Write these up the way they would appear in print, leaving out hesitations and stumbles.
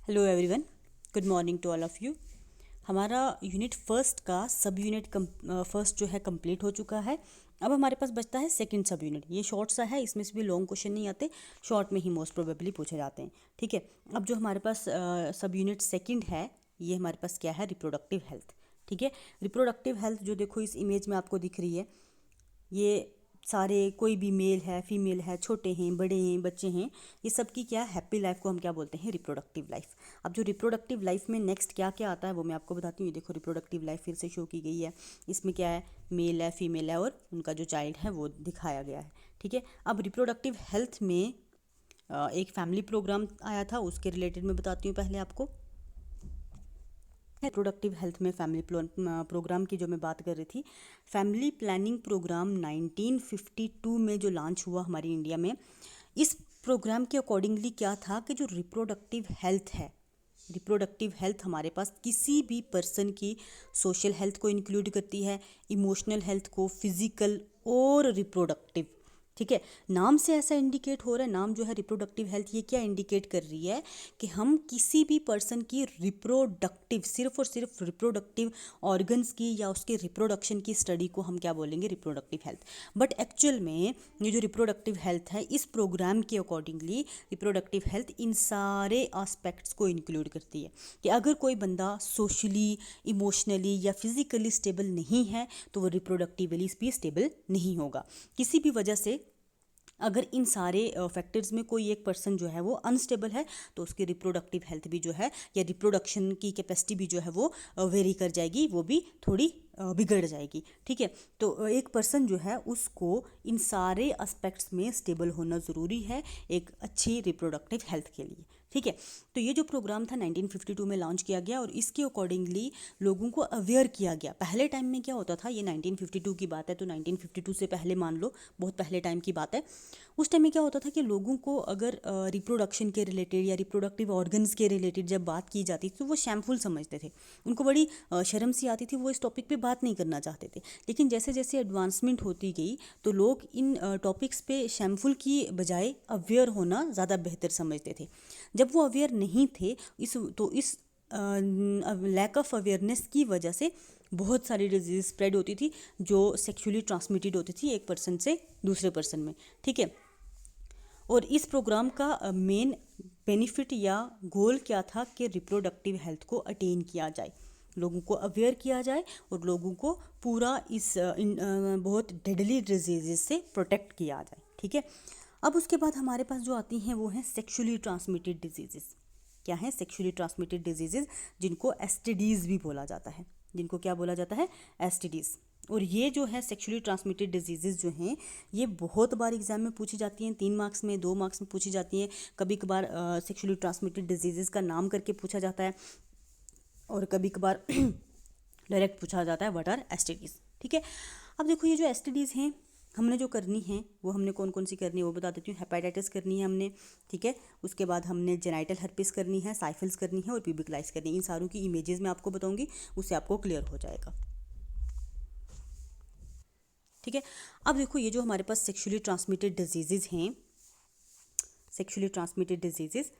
Hello everyone, good morning to all of you. हमारा unit first का sub unit first जो है complete हो चुका है। अब हमारे पास बचता है सेकंड सब यूनिट। ये शॉर्ट सा है, इसमें से भी लॉन्ग क्वेश्चन नहीं आते, शॉर्ट में ही मोस्ट प्रोबेबली पूछे जाते हैं। ठीक है, अब जो हमारे पास सब यूनिट सेकंड है, ये हमारे पास क्या है, रिप्रोडक्टिव हेल्थ। ठीक है, रिप्रोडक्टिव हेल्थ जो देखो इस इमेज में आपको दिख रही है, ये सारे कोई भी मेल है, फीमेल है, छोटे हैं, बड़े हैं, बच्चे हैं, ये सब की क्या हैप्पी लाइफ को हम क्या बोलते हैं, रिप्रोडक्टिव लाइफ। अब जो रिप्रोडक्टिव लाइफ में नेक्स्ट क्या क्या आता है वो मैं आपको बताती हूँ। ये देखो रिप्रोडक्टिव लाइफ फिर से शो की गई है। इसमें क्या है, मेल है, फीमेल है और उनका जो चाइल्ड है वो दिखाया गया है। ठीक है, अब रिप्रोडक्टिव हेल्थ में एक फैमिली प्रोग्राम आया था, उसके रिलेटेड मैं बताती हूँ पहले आपको। रिप्रोडक्टिव हेल्थ में फैमिली प्रोग्राम की जो मैं बात कर रही थी, फैमिली प्लानिंग प्रोग्राम 1952 में जो लॉन्च हुआ हमारी इंडिया में। इस प्रोग्राम के अकॉर्डिंगली क्या था कि जो रिप्रोडक्टिव हेल्थ है, रिप्रोडक्टिव हेल्थ हमारे पास किसी भी पर्सन की सोशल हेल्थ को इंक्लूड करती है, इमोशनल हेल्थ को, फिजिकल और रिप्रोडक्टिव। ठीक है, नाम से ऐसा इंडिकेट हो रहा है, नाम जो है रिप्रोडक्टिव हेल्थ, ये क्या इंडिकेट कर रही है कि हम किसी भी पर्सन की रिप्रोडक्टिव, सिर्फ और सिर्फ रिप्रोडक्टिव ऑर्गन्स की या उसके रिप्रोडक्शन की स्टडी को हम क्या बोलेंगे, रिप्रोडक्टिव हेल्थ। बट एक्चुअल में ये जो रिप्रोडक्टिव हेल्थ है, इस प्रोग्राम के अकॉर्डिंगली रिप्रोडक्टिव हेल्थ इन सारे एस्पेक्ट्स को इंक्लूड करती है कि अगर कोई बंदा सोशली, इमोशनली या फिजिकली स्टेबल नहीं है तो वो रिप्रोडक्टिवली भी स्टेबल नहीं होगा। किसी भी वजह से अगर इन सारे फैक्टर्स में कोई एक पर्सन जो है वो अनस्टेबल है तो उसकी रिप्रोडक्टिव हेल्थ भी जो है या रिप्रोडक्शन की कैपेसिटी भी जो है वो वेरी कर जाएगी, वो भी थोड़ी बिगड़ जाएगी। ठीक है, तो एक पर्सन जो है उसको इन सारे एस्पेक्ट्स में स्टेबल होना ज़रूरी है एक अच्छी रिप्रोडक्टिव हेल्थ के लिए। ठीक है, तो ये जो प्रोग्राम था 1952 में लॉन्च किया गया और इसके अकॉर्डिंगली लोगों को अवेयर किया गया। पहले टाइम में क्या होता था, ये 1952 की बात है तो 1952 से पहले मान लो, बहुत पहले टाइम की बात है। उस टाइम में क्या होता था कि लोगों को अगर रिप्रोडक्शन के रिलेटेड या रिप्रोडक्टिव ऑर्गन्स के रिलेटेड जब बात की जाती थी तो वो शैमफुल समझते थे, उनको बड़ी शर्म सी आती थी, वो इस टॉपिक पे बात नहीं करना चाहते थे। लेकिन जैसे जैसे एडवांसमेंट होती गई तो लोग इन टॉपिक्स पे शैमफुल की बजाय अवेयर होना ज़्यादा बेहतर समझते थे। जब वो अवेयर नहीं थे इस लैक ऑफ अवेयरनेस की वजह से बहुत सारी डिजीज स्प्रेड होती थी जो सेक्सुअली ट्रांसमिटेड होती थी एक पर्सन से दूसरे पर्सन में। ठीक है, और इस प्रोग्राम का मेन बेनिफिट या गोल क्या था कि रिप्रोडक्टिव हेल्थ को अटेन किया जाए, लोगों को अवेयर किया जाए और लोगों को पूरा इस बहुत डेडली डिजीज़ से प्रोटेक्ट किया जाए। ठीक है, अब उसके बाद हमारे पास जो आती हैं वो हैं सेक्सुअली ट्रांसमिटेड डिजीज़। क्या है सेक्सुअली ट्रांसमिटेड डिजीज़, जिनको एसटीडीज़ भी बोला जाता है, जिनको क्या बोला जाता है, एसटीडीज़। और ये जो है सेक्सुअली ट्रांसमिटेड डिजीज़ जो हैं ये बहुत बार एग्जाम में पूछी जाती हैं, 3 मार्क्स में, 2 मार्क्स में पूछी जाती हैं। कभी कभार सेक्सुअली ट्रांसमिटेड डिजीज़ का नाम करके पूछा जाता है और कभी कभार डायरेक्ट पूछा जाता है व्हाट आर एसटीडीज़। ठीक है, अब देखो ये जो एसटीडीज़ हैं हमने जो करनी है वो हमने कौन कौन सी करनी है वो बता देती हूँ। हेपेटाइटिस करनी है हमने, ठीक है, उसके बाद हमने जेनाइटल हर्पिस करनी है, साइफिल्स करनी है और प्यूबिक लाइस करनी है। इन सारों की इमेजेस मैं आपको बताऊंगी, उससे आपको क्लियर हो जाएगा। ठीक है, अब देखो ये जो हमारे पास सेक्सुअली ट्रांसमिटेड डिजीज़ हैं, सेक्सुअली ट्रांसमिटेड डिजीज़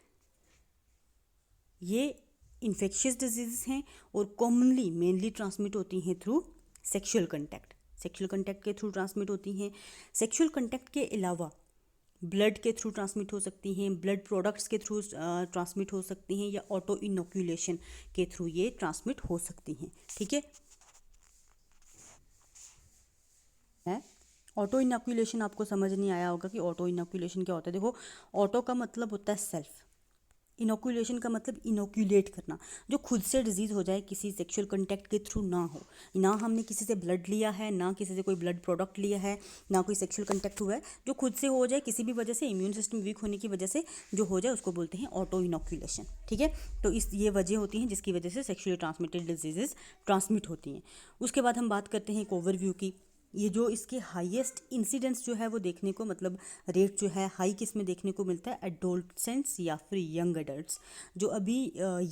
ये इन्फेक्शियस डिजीज़ हैं और कॉमनली मेनली ट्रांसमिट होती हैं through sexual contact, sexual contact के थ्रू ट्रांसमिट होती हैं। सेक्सुअल कंटैक्ट के अलावा ब्लड के थ्रू ट्रांसमिट हो सकती हैं, ब्लड प्रोडक्ट्स के थ्रू ट्रांसमिट हो सकती हैं या ऑटो इनोक्यूलेशन के थ्रू ये ट्रांसमिट हो सकती हैं। ठीक है, ऑटो इनोक्यूलेशन आपको समझ नहीं आया होगा कि ऑटो इनोक्यूलेशन क्या होता है। देखो, ऑटो का मतलब होता है सेल्फ, इनोक्यूलेशन का मतलब इनोक्यूलेट करना, जो खुद से डिजीज़ हो जाए, किसी सेक्सुअल कंटैक्ट के थ्रू ना हो, ना हमने किसी से ब्लड लिया है, ना किसी से कोई ब्लड प्रोडक्ट लिया है, ना कोई सेक्सुअल कंटैक्ट हुआ है, जो खुद से हो जाए किसी भी वजह से, इम्यून सिस्टम वीक होने की वजह से जो हो जाए उसको बोलते हैं ऑटो इनोक्यूलेशन। ठीक है, तो ये वजह होती हैं जिसकी वजह से सेक्सुअली ट्रांसमिटेड डिजीज़ ट्रांसमिट होती हैं। उसके बाद हम बात करते हैं एक ओवरव्यू की। ये जो इसके हाईएस्ट इंसिडेंस जो है वो देखने को, मतलब रेट जो है हाई किस में देखने को मिलता है, एडोलसेंट्स या फिर यंग एडल्ट्स, जो अभी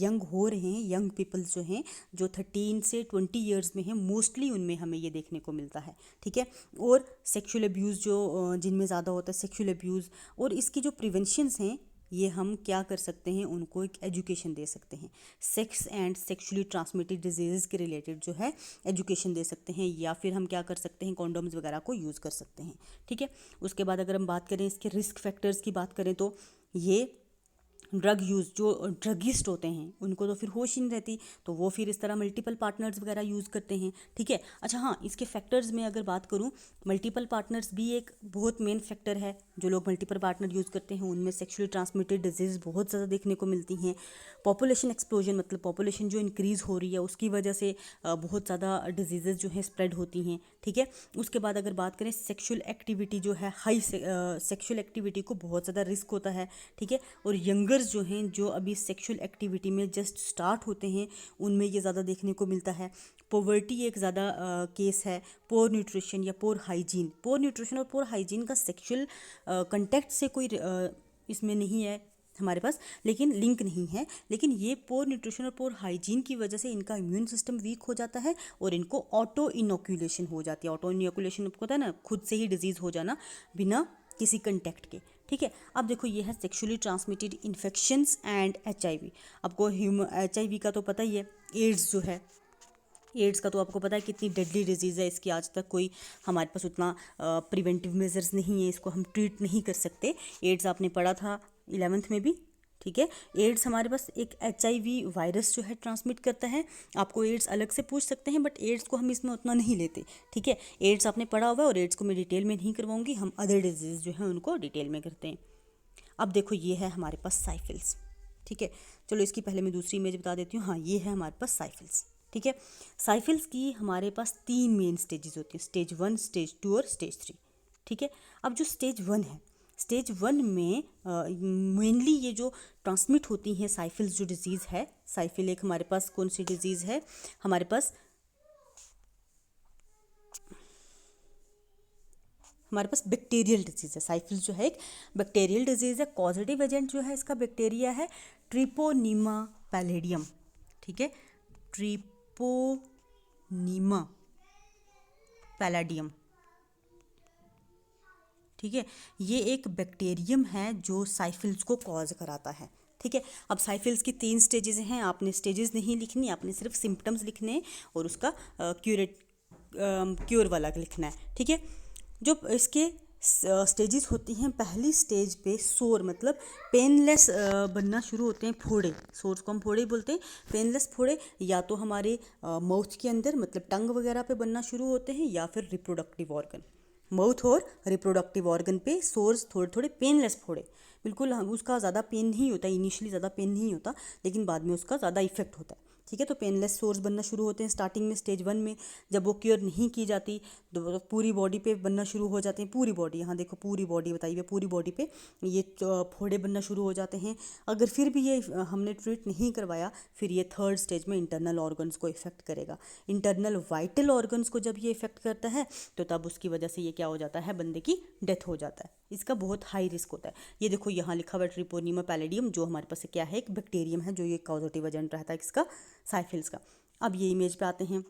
यंग हो रहे हैं, यंग पीपल्स जो हैं, जो 13 से 20 ईयर्स में हैं, मोस्टली उनमें हमें ये देखने को मिलता है। ठीक है, और सेक्सुअल अब्यूज़ जो जिनमें ज़्यादा होता है सेक्सुअल अब्यूज़, और इसकी जो प्रिवेंशंस हैं ये हम क्या कर सकते हैं, उनको एक एजुकेशन दे सकते हैं, sex and sexually transmitted disease के रिलेटेड जो है एजुकेशन दे सकते हैं, या फिर हम क्या कर सकते हैं, कॉन्डोम्स वगैरह को यूज़ कर सकते हैं। ठीक है, उसके बाद अगर हम बात करें इसके रिस्क फैक्टर्स की बात करें तो ये ड्रग यूज़, जो ड्रगिस्ट होते हैं उनको तो फिर होश ही नहीं रहती, तो वो फिर इस तरह मल्टीपल पार्टनर्स वगैरह यूज़ करते हैं। ठीक है, अच्छा हाँ, इसके फैक्टर्स में अगर बात करूँ, मल्टीपल पार्टनर्स भी एक बहुत मेन फैक्टर है। जो लोग मल्टीपल पार्टनर यूज़ करते हैं उनमें सेक्सुअली ट्रांसमिटेड डिजीज़ बहुत ज़्यादा देखने को मिलती हैं। पॉपुलेशन एक्सप्लोजन, मतलब पॉपुलेशन जो इंक्रीज़ हो रही है उसकी वजह से बहुत ज़्यादा डिजीज़ जो हैं स्प्रेड होती हैं। ठीक है, उसके बाद अगर बात करें सेक्सुअल एक्टिविटी जो है, हाई सेक्सुअल एक्टिविटी को बहुत ज़्यादा रिस्क होता है। ठीक है, और यंगर्स जो हैं, जो अभी सेक्सुअल एक्टिविटी में जस्ट स्टार्ट होते हैं, उनमें ये ज़्यादा देखने को मिलता है। पॉवर्टी एक ज़्यादा केस है। पोर न्यूट्रिशन या पोर हाइजीन, पोर न्यूट्रिशन और पोर हाइजीन का सेक्सुअल कंटेक्ट से कोई इसमें नहीं है हमारे पास, लेकिन लिंक नहीं है, लेकिन ये पोर न्यूट्रिशन और पोर हाइजीन की वजह से इनका इम्यून सिस्टम वीक हो जाता है और इनको ऑटो इनोक्यूलेशन हो जाती है। ऑटो इनोक्यूलेशन आपको पता है ना, खुद से ही डिजीज़ हो जाना बिना किसी कंटेक्ट के। ठीक है, अब देखो ये है sexually transmitted infections and HIV। आपको HIV का तो पता ही है। एड्स जो है, एड्स का तो आपको पता है कितनी डेडली डिजीज़ है, इसकी आज तक कोई हमारे पास उतना प्रिवेंटिव मेजर्स नहीं है, इसको हम ट्रीट नहीं कर सकते। एड्स आपने पढ़ा था 11th में भी। ठीक है, एड्स हमारे पास एक HIV वायरस जो है ट्रांसमिट करता है। आपको एड्स अलग से पूछ सकते हैं, बट एड्स को हम इसमें उतना नहीं लेते। ठीक है, एड्स आपने पढ़ा हुआ है और एड्स को मैं डिटेल में नहीं करवाऊंगी, हम अदर डिजीज़ जो है उनको डिटेल में करते हैं। अब देखो ये है हमारे पास साइफिल्स। ठीक है, चलो इसकी पहले मैं दूसरी इमेज बता देती हूँ। हाँ, ये है हमारे पास साइफिल्स। ठीक है, साइफिल्स की हमारे पास 3 मेन स्टेजेस होती हैं, स्टेज 1, स्टेज 2 और स्टेज 3। ठीक है, अब जो स्टेज 1 है, स्टेज 1 में मेनली ये जो ट्रांसमिट होती हैं साइफिल्स जो डिजीज़ है, साइफिल एक हमारे पास कौन सी डिजीज़ है, हमारे पास बैक्टीरियल डिजीज़ है। साइफिल्स जो है एक बैक्टीरियल डिजीज़ है। कॉजेटिव एजेंट जो है इसका बैक्टीरिया है ट्रिपोनीमा पैलेडियम। ठीक है, ट्रिपोनीमा पैलेडियम। ठीक है, ये एक बैक्टीरियम है जो साइफिल्स को कॉज कराता है। ठीक है, अब साइफिल्स की 3 स्टेजेस हैं, आपने स्टेजेस नहीं लिखनी, आपने सिर्फ सिम्टम्स लिखने हैं और उसका क्योर वाला लिखना है। ठीक है, जो इसके स्टेजेस होती हैं, पहली स्टेज पे सोर मतलब पेनलेस बनना शुरू होते हैं फोड़े, सोर्स को हम फोड़े ही बोलते हैं। पेनलेस फोड़े या तो हमारे माउथ के अंदर मतलब टंग वगैरह पे बनना शुरू होते हैं, या फिर रिप्रोडक्टिव ऑर्गन, माउथ और रिप्रोडक्टिव ऑर्गन पे सोर्स थोड़े थोड़े पेनलेस फोड़े। बिल्कुल हम उसका ज़्यादा पेन नहीं होता, इनिशियली ज़्यादा पेन नहीं होता, लेकिन बाद में उसका ज़्यादा इफेक्ट होता है। ठीक है, तो पेनलेस सोर्स बनना शुरू होते हैं स्टार्टिंग में, स्टेज 1 में। जब वो क्योर नहीं की जाती तो पूरी बॉडी पे बनना शुरू हो जाते हैं। पूरी बॉडी, यहाँ देखो पूरी बॉडी बताई हुई है, पूरी बॉडी पे ये फोड़े बनना शुरू हो जाते हैं। अगर फिर भी ये हमने ट्रीट नहीं करवाया, फिर ये 3rd स्टेज में इंटरनल ऑर्गन्स को इफेक्ट करेगा। इंटरनल वाइटल ऑर्गन्स को जब ये इफेक्ट करता है तो तब उसकी वजह से ये क्या हो जाता है, बंदे की डेथ हो जाता है। इसका बहुत हाई रिस्क होता है। ये देखो यहाँ लिखा हुआ है ट्रिपोनीमा पैलेडियम, जो हमारे पास क्या है, एक बैक्टीरियम है जो ये कॉजेटिव एजेंट रहता है किसका, साइफिल्स का। अब ये इमेज पे आते हैं,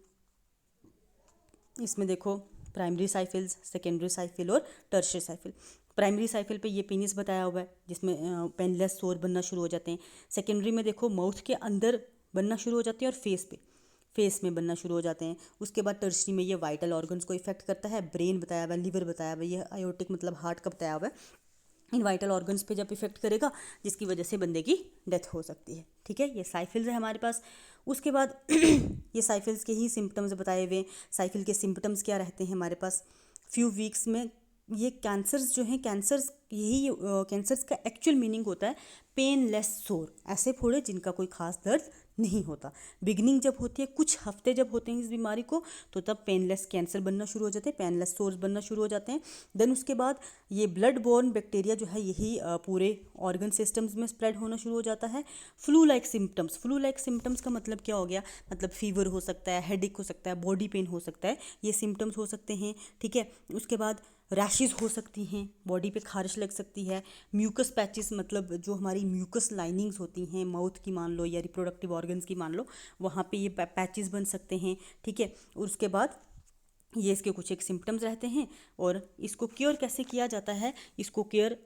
इसमें देखो प्राइमरी साइफिल्स, सेकेंडरी साइफिल और टर्शियरी साइफिल। प्राइमरी साइफिल पे ये पेनिस बताया हुआ है जिसमें पेनलेस सोर बनना शुरू हो जाते हैं। सेकेंडरी में देखो माउथ के अंदर बनना शुरू हो जाते हैं और फेस में बनना शुरू हो जाते हैं। उसके बाद टर्शियरी में ये वाइटल ऑर्गन्स को इफेक्ट करता है। ब्रेन बताया हुआ है, लिवर बताया हुआ है, ये आयोटिक मतलब हार्ट का बताया हुआ है। इन वाइटल ऑर्गन्स पे जब इफेक्ट करेगा जिसकी वजह से बंदे की डेथ हो सकती है। ठीक है, ये साइफिल्स है हमारे पास। उसके बाद ये साइफिल्स के ही सिम्टम्स बताए हुए हैं। साइफिल के सिम्टम्स क्या रहते हैं हमारे पास, फ्यू वीक्स में ये कैंसर्स जो हैं, कैंसर्स यही कैंसर्स का एक्चुअल मीनिंग होता है पेनलेस सोर, ऐसे फोड़े जिनका कोई खास दर्द नहीं होता। बिगनिंग जब होती है, कुछ हफ्ते जब होते हैं इस बीमारी को, तो तब पेनलेस कैंसर बनना शुरू हो जाते हैं, पेनलेस सोर्स बनना शुरू हो जाते हैं। देन उसके बाद ये ब्लड बोर्न बैक्टीरिया जो है यही पूरे ऑर्गन सिस्टम्स में स्प्रेड होना शुरू हो जाता है। Flu like symptoms, flu like symptoms का मतलब क्या हो गया, मतलब फीवर हो सकता है, हेडेक हो सकता है, बॉडी पेन हो सकता है, ये सिम्टम्स हो सकते हैं। ठीक है, उसके बाद रैशेज़ हो सकती हैं, बॉडी पे खारिश लग सकती है। म्यूकस पैचेस मतलब जो हमारी म्यूकस लाइनिंग्स होती हैं माउथ की मान लो या रिप्रोडक्टिव ऑर्गन्स की मान लो, वहाँ पे ये पैचेस बन सकते हैं। ठीक है, और उसके बाद ये इसके कुछ एक सिम्टम्स रहते हैं। और इसको क्योर कैसे किया जाता है, इसको क्योर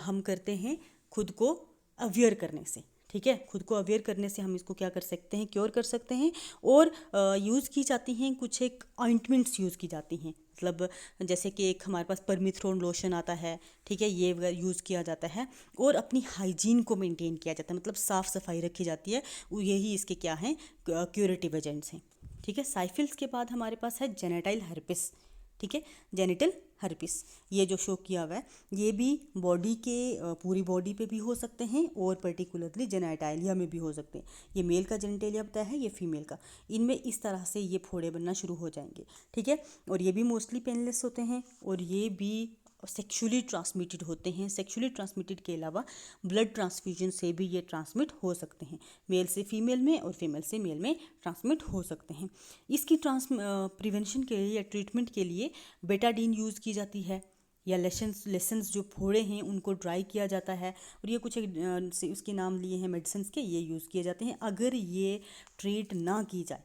हम करते हैं खुद को अवेयर करने से, ठीक है, खुद को अवेयर करने से हम इसको क्या कर सकते हैं, क्योर कर सकते हैं। और यूज़ की जाती हैं कुछ एक ऑइंटमेंट्स यूज़ की जाती हैं, मतलब जैसे कि एक हमारे पास परमिथ्रोन लोशन आता है, ठीक है, ये वगैरह यूज़ किया जाता है। और अपनी हाइजीन को मेंटेन किया जाता है, मतलब साफ़ सफाई रखी जाती है, यही इसके क्या हैं, क्यूरेटिव एजेंट्स हैं, ठीक है। साइफिल्स के बाद हमारे पास है जेनेटाइल हर्पिस, ठीक है, जेनिटल हर्पिस, ये जो शो किया हुआ है, ये भी बॉडी के पूरी बॉडी पे भी हो सकते हैं और पर्टिकुलरली जेनेटाइलिया में भी हो सकते हैं। ये मेल का जेनेटाइलिया बताया है, ये फीमेल का, इनमें इस तरह से ये फोड़े बनना शुरू हो जाएंगे, ठीक है। और ये भी मोस्टली पेनलेस होते हैं और ये भी सेक्सुअली ट्रांसमिटेड होते हैं। सेक्सुअली ट्रांसमिटेड के अलावा ब्लड ट्रांसफ्यूजन से भी ये ट्रांसमिट हो सकते हैं, मेल से फीमेल में और फीमेल से मेल में ट्रांसमिट हो सकते हैं। इसकी प्रिवेंशन के लिए या ट्रीटमेंट के लिए बेटाडीन यूज़ की जाती है, या लेसन्स जो फोड़े हैं उनको ड्राई किया जाता है, और ये कुछ एक से उसके नाम लिए हैं मेडिसिन के, ये यूज़ किए जाते हैं। अगर ये ट्रीट ना की जाए,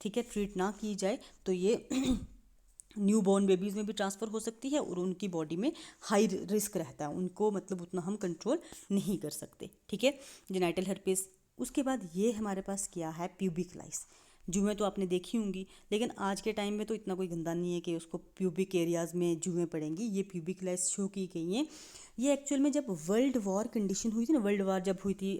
ठीक है, ट्रीट ना की जाए तो ये न्यू बॉर्न बेबीज़ में भी ट्रांसफ़र हो सकती है और उनकी बॉडी में हाई रिस्क रहता है, उनको मतलब उतना हम कंट्रोल नहीं कर सकते, ठीक है। जेनाइटल हर्पिस, उसके बाद ये हमारे पास क्या है, प्यूबिक लाइस। जुएँ तो आपने देखी होंगी, लेकिन आज के टाइम में तो इतना कोई गंदा नहीं है कि उसको प्यूबिक एरियाज़ में जुएँ पड़ेंगी। ये प्यूबिक लाइस शो की गई हैं। ये एक्चुअल में जब वर्ल्ड वॉर कंडीशन हुई थी ना, वर्ल्ड वार जब हुई थी,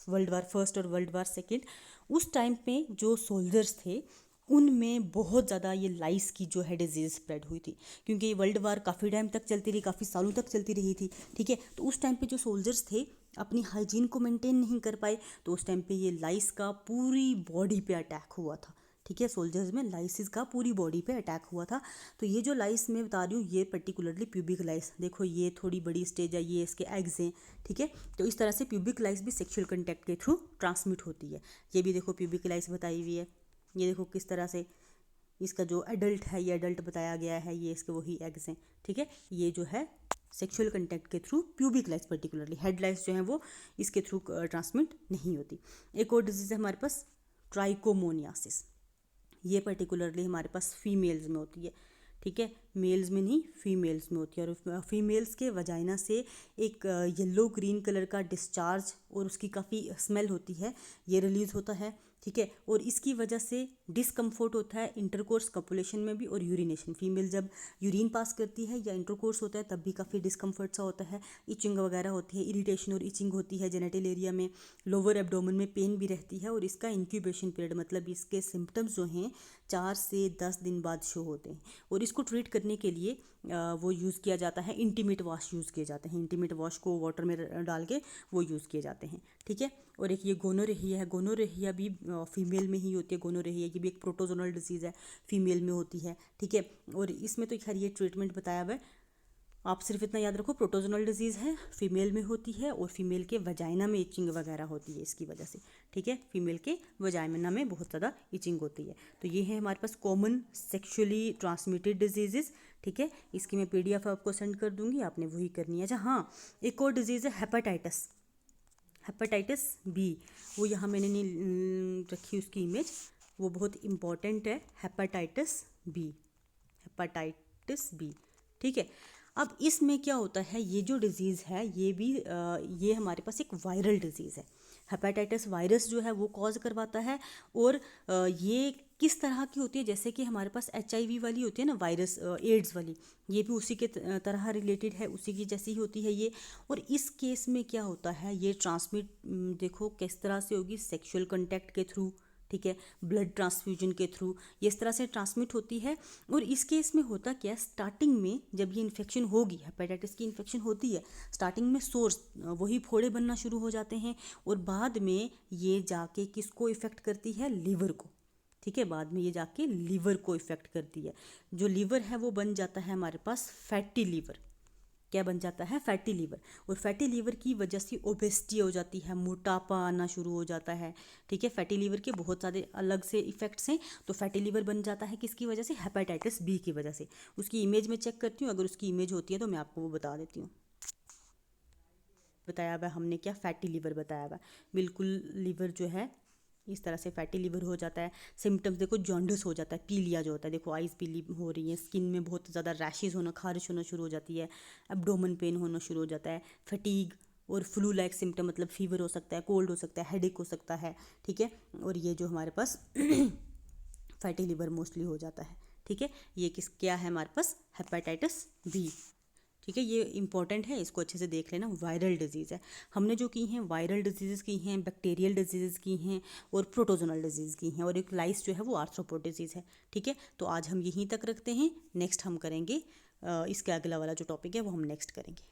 वर्ल्ड वार फर्स्ट और वर्ल्ड वार सेकेंड, उस टाइम पे जो सोल्जर्स थे उनमें बहुत ज़्यादा ये लाइस की जो है डिजीज़ स्प्रेड हुई थी, क्योंकि ये वर्ल्ड वार काफ़ी टाइम तक चलती रही, काफ़ी सालों तक चलती रही थी, ठीक है। तो उस टाइम पे जो सोल्जर्स थे अपनी हाइजीन को मेंटेन नहीं कर पाए, तो उस टाइम पे ये लाइस का पूरी बॉडी पे अटैक हुआ था, ठीक है। सोल्जर्स में लाइसिस का पूरी बॉडी पे अटैक हुआ था। तो ये जो लाइस मैं बता रही हूँ, ये पर्टिकुलरली प्यूबिक लाइस, देखो ये थोड़ी बड़ी स्टेज है, ये इसके एग्स हैं, ठीक है। तो इस तरह से प्यूबिक लाइस भी सेक्सुअल कंटेक्ट के थ्रू ट्रांसमिट होती है। ये भी देखो प्यूबिक लाइस बताई हुई है, ये देखो किस तरह से इसका जो एडल्ट है, ये एडल्ट बताया गया है, ये इसके वही एग्स हैं, ठीक है। ये जो है सेक्सुअल कंटेक्ट के थ्रू प्यूबिक लाइस, पर्टिकुलरली हेड लाइस जो है वो इसके थ्रू ट्रांसमिट नहीं होती। एक और डिजीज़ है हमारे पास ट्राइकोमोनियासिस, ये पर्टिकुलरली हमारे पास फीमेल्स में होती है, ठीक है, मेल्स में नहीं, फीमेल्स में होती है। और फीमेल्स के वजाइना से एक येलो ग्रीन कलर का डिस्चार्ज और उसकी काफ़ी स्मेल होती है, ये रिलीज़ होता है, ठीक है। और इसकी वजह से डिस्कम्फोर्ट होता है इंटरकोर्स कपुलेशन में भी और यूरिनेशन, फीमेल जब यूरिन पास करती है या इंटरकोर्स होता है तब भी काफ़ी डिस्कम्फर्ट सा होता है, इचिंग वगैरह होती है, इरिटेशन और इचिंग होती है जेनिटल एरिया में, लोअर एब्डोमेन में पेन भी रहती है। और इसका इंक्यूबेशन पीरियड, मतलब इसके सिम्टम्स जो हैं 4 से 10 दिन बाद शो होते हैं। और इसको ट्रीट करने के लिए वो यूज़ किया जाता है, इंटीमेट वॉश यूज़ किए जाते हैं, इंटीमेट वॉश को वाटर में डाल के वो यूज़ किए जाते हैं, ठीक है। और एक ये गोनोरेहिया है, गोनोरेहिया भी फीमेल में ही होती है, गोनोरेहिया की भी एक प्रोटोजोनल डिजीज़ है, फीमेल में होती है, ठीक है। और इसमें तो खैर ये ट्रीटमेंट बताया हुआ है, आप सिर्फ इतना याद रखो, प्रोटोजोनल डिजीज़ है, फीमेल में होती है और फीमेल के वजाइना में इचिंग वगैरह होती है इसकी वजह से, ठीक है। फीमेल के वजाइना में बहुत ज़्यादा इचिंग होती है। तो ये है हमारे पास कॉमन सेक्सुअली ट्रांसमिटेड डिजीज़, ठीक है। इसकी मैं PDF आपको सेंड कर दूंगी, आपने वही करनी है। अच्छा हाँ, एक और डिजीज़ है हेपेटाइटिस, हेपेटाइटिस बी, वो यहाँ मैंने नहीं रखी उसकी इमेज, वो बहुत इम्पॉर्टेंट है, हेपेटाइटिस बी, हेपेटाइटिस बी, ठीक है। अब इसमें क्या होता है, ये जो डिज़ीज़ है ये भी ये हमारे पास एक वायरल डिज़ीज़ है। हेपेटाइटिस वायरस जो है वो कॉज करवाता है। और ये किस तरह की होती है, जैसे कि हमारे पास HIV वाली होती है ना वायरस, एड्स वाली, ये भी उसी के तरह रिलेटेड है, उसी की जैसी ही होती है ये। और इस केस में क्या होता है, ये ट्रांसमिट देखो किस तरह से होगी, सेक्सुअल कंटेक्ट के थ्रू, ठीक है, ब्लड ट्रांसफ्यूजन के थ्रू, ये इस तरह से ट्रांसमिट होती है। और इस केस में होता क्या है, स्टार्टिंग में जब ये इन्फेक्शन होगी, हेपेटाइटिस की इन्फेक्शन होती है, स्टार्टिंग में सोर्स वही फोड़े बनना शुरू हो जाते हैं और बाद में ये जाके किसको इफ़ेक्ट करती है, लीवर को, ठीक है। बाद में ये जाके लीवर को इफ़ेक्ट करती है। जो लीवर है वो बन जाता है हमारे पास फैटी लीवर, क्या बन जाता है, फैटी लीवर। और फैटी लीवर की वजह से ओबेसिटी हो जाती है, मोटापा आना शुरू हो जाता है, ठीक है। फैटी लीवर के बहुत सारे अलग से इफेक्ट्स हैं। तो फैटी लीवर बन जाता है किसकी वजह से, हेपेटाइटिस बी की वजह से। उसकी इमेज में चेक करती हूँ, अगर उसकी इमेज होती है तो मैं आपको वो बता देती हूँ। बताया हुआ है हमने क्या, फैटी लीवर बताया हुआ है, बिल्कुल लीवर जो है इस तरह से फैटी लीवर हो जाता है। सिम्टम्स देखो, जॉन्डिस हो जाता है, पीलिया जो होता है, देखो आइज़ पीली हो रही है, स्किन में बहुत ज़्यादा रैशेज़ होना, खारिश होना शुरू हो जाती है, एब्डोमेन पेन होना शुरू हो जाता है, फटीग और फ्लू लाइक सिम्टम मतलब फीवर हो सकता है, कोल्ड हो सकता है, हेडेक हो सकता है, ठीक है। और ये जो हमारे पास फैटी लिवर मोस्टली हो जाता है, ठीक है। ये क्या है हमारे पास, हेपेटाइटिस बी, ठीक है। ये इंपॉर्टेंट है, इसको अच्छे से देख लेना। वायरल डिजीज़ है, हमने जो की हैं वायरल डिजीज़ की हैं, बैक्टीरियल डिजीज़ की हैं और प्रोटोजोनल डिजीज़ की हैं, और एक लाइस जो है वो आर्थ्रोपोड डिजीज़ है, ठीक है। तो आज हम यहीं तक रखते हैं, नेक्स्ट हम करेंगे इसके अगला वाला जो टॉपिक है वो हम नेक्स्ट करेंगे।